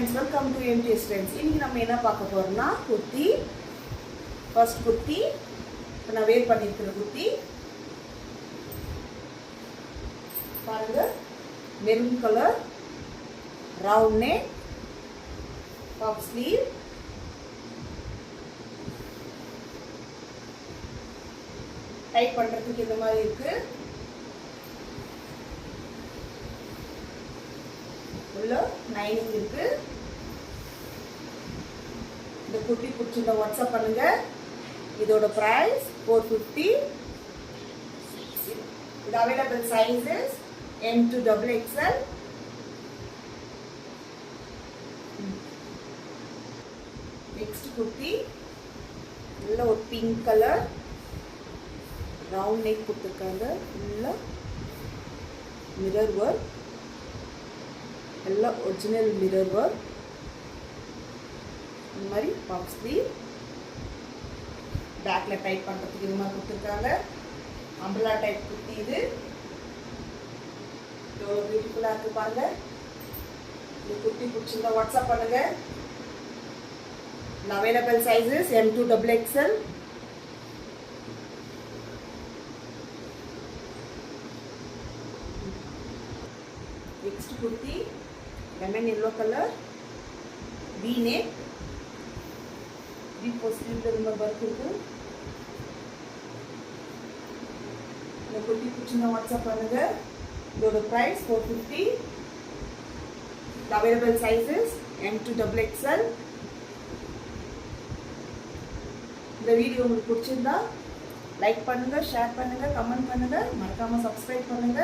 friends, welcome to MTS Friends. இன்னைக்கு நம்ம என்ன பார்க்க போறோம்னா குர்த்தி. ஃபர்ஸ்ட் குர்த்தி நான் வேர் பண்ணியிருக்கிற குர்த்தி பாருங்க, maroon colour, round neck, puff sleeve, type பண்றதுக்கு இந்த மாதிரி இருக்கு. உள்ள லைனிங் இருக்கு. இந்த குர்த்தி பிடிச்சிருந்தா வாட்ஸ்அப் பண்ணுங்க. இதோட பிரைஸ் 450. இது available sizes M to XXL. Next kurti நல்ல ஒரு பிங்க் கலர், ரவுண்ட் நெக் கொடுத்துருக்காங்க. உள்ள மிரர் ஒர்க், எல்லாம் ஒரிஜினல் மிரர் ஒர்க். இந்த மாதிரி பஃப் ஸ்லீவ், பேக்ல டைப் பண்ணுறதுக்கு இது மாதிரி கொடுத்துருக்காங்க. அம்பலா டைப் குர்த்தி இது. எவ்வளோ பியூட்டிஃபுல்லாக இருக்குது பாருங்க. இந்த குர்த்தி பிடிச்சிருந்தா வாட்ஸ்அப் பண்ணுங்க. Available sizes M to XXL. Next kurti lemon yellow colour, V neck, V போஸ்டில் ரொம்ப ஒர்க் இருக்கு. இந்த குர்த்தி பிடிச்சிருந்தா வாட்ஸ்அப் பண்ணுங்க. இதோட price 450. Available sizes M to XXL. இந்த வீடியோ உங்களுக்கு பிடிச்சிருந்தா லைக் பண்ணுங்க, ஷேர் பண்ணுங்க, கமெண்ட் பண்ணுங்க, மறக்காம சப்ஸ்கிரைப் பண்ணுங்க.